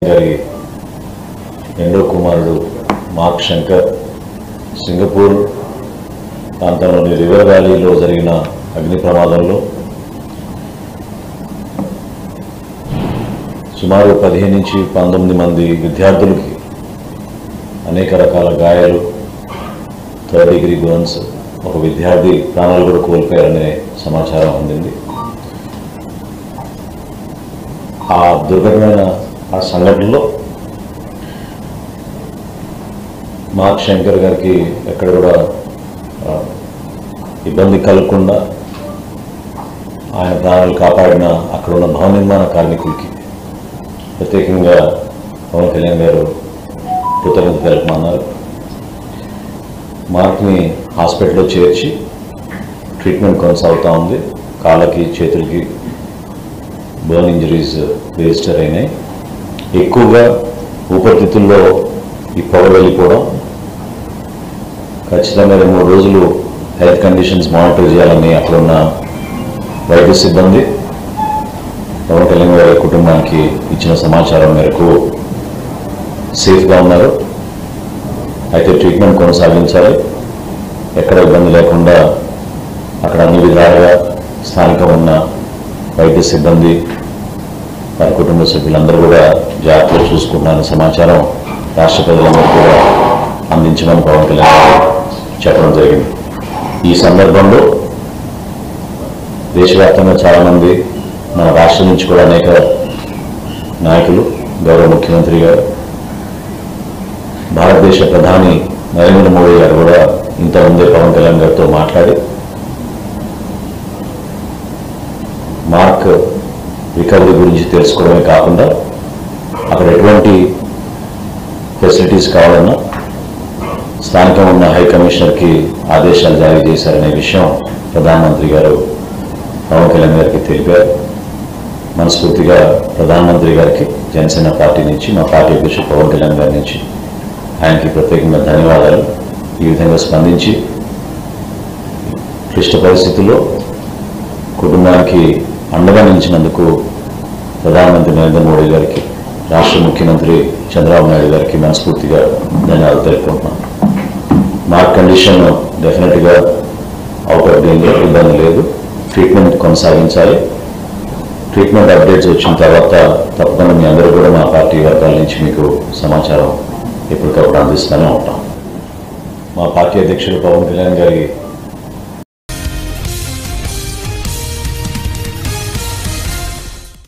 గారి రెండో కుమారుడు మార్క్ శంకర్ సింగపూర్ ప్రాంతంలోని రివర్ వ్యాలీలో జరిగిన అగ్ని ప్రమాదంలో సుమారు 15 నుంచి 19 మంది విద్యార్థులకి అనేక రకాల గాయాలు, 3rd degree బర్న్స్, ఒక విద్యార్థి ప్రాణాలు కూడా కోల్పోయారనే సమాచారం అందింది. ఆ దుర్ఘటమైన ఆ సంఘటనలో మార్క్ శంకర్ గారికి ఎక్కడ కూడా ఇబ్బంది కలగకుండా ఆయన ప్రాణాలు కాపాడిన అక్కడ ఉన్న భవన నిర్మాణ కార్మికులకి ప్రత్యేకంగా పవన్ కళ్యాణ్ గారు కృతజ్ఞత తెలుపమన్నారు. మార్క్ని హాస్పిటల్లో చేర్చి ట్రీట్మెంట్ కొనసాగుతూ ఉంది. కాళ్ళకి చేతులకి బర్న్ ఇంజరీస్ రిజిస్టర్ అయినాయి. ఎక్కువగా ఊపిరితిత్తుల్లో ఈ పొగ వెళ్ళిపోవడం, ఖచ్చితంగా 2-3 రోజులు హెల్త్ కండిషన్స్ మానిటర్ చేయాలని అక్కడ ఉన్న వైద్య సిబ్బంది పవన్ కళ్యాణ్ గారి కుటుంబానికి ఇచ్చిన సమాచారం మేరకు సేఫ్గా ఉన్నారు. అయితే ట్రీట్మెంట్ కొనసాగించాలి, ఎక్కడ ఇబ్బంది లేకుండా అక్కడ అన్ని విధాలుగా స్థానిక ఉన్న వైద్య సిబ్బంది వారి కుటుంబ సభ్యులందరూ కూడా జాగ్రత్తగా చూసుకుంటున్నారన్న సమాచారం రాష్ట్ర ప్రజలందరూ కూడా అందించమని పవన్ కళ్యాణ్ చెప్పడం జరిగింది. ఈ సందర్భంలో దేశవ్యాప్తంగా చాలామంది, మన రాష్ట్రం నుంచి కూడా అనేక నాయకులు, గౌరవ ముఖ్యమంత్రి గారు, భారతదేశ ప్రధాని నరేంద్ర మోడీ గారు కూడా ఇంతకుముందే పవన్ కళ్యాణ్ గారితో మాట్లాడి మార్క్ రికవరీ గురించి తెలుసుకోవడమే కాకుండా అక్కడ ఎటువంటి ఫెసిలిటీస్ కావాలన్నా స్థానికంగా ఉన్న హై కమిషనర్కి ఆదేశాలు జారీ చేశారనే విషయం ప్రధానమంత్రి గారు పవన్ కళ్యాణ్ గారికి తెలిపారు. మనస్ఫూర్తిగా ప్రధానమంత్రి గారికి జనసేన పార్టీ నుంచి, మా పార్టీ అధ్యక్షుడు పవన్ కళ్యాణ్ గారి నుంచి ఆయనకి ప్రత్యేకంగా ధన్యవాదాలు. ఈ విధంగా స్పందించి క్లిష్ట పరిస్థితుల్లో కుటుంబానికి అండగా నిలిచినందుకు ప్రధానమంత్రి నరేంద్ర మోడీ గారికి, రాష్ట్ర ముఖ్యమంత్రి చంద్రబాబు నాయుడు గారికి మనస్ఫూర్తిగా ధన్యవాదాలు తెలుపుకుంటున్నాను. మార్క్ కండిషన్ డెఫినెట్గా అవుట్ ఆఫ్ డేంజర్, ఇబ్బంది లేదు. ట్రీట్మెంట్ కొనసాగించాలి. ట్రీట్మెంట్ అప్డేట్స్ వచ్చిన తర్వాత తప్పకుండా మీ అందరూ కూడా మా పార్టీ వర్గాల నుంచి మీకు సమాచారం ఎప్పటికప్పుడు అందిస్తూనే ఉంటాం. మా పార్టీ అధ్యక్షుడు పవన్ కళ్యాణ్ గారి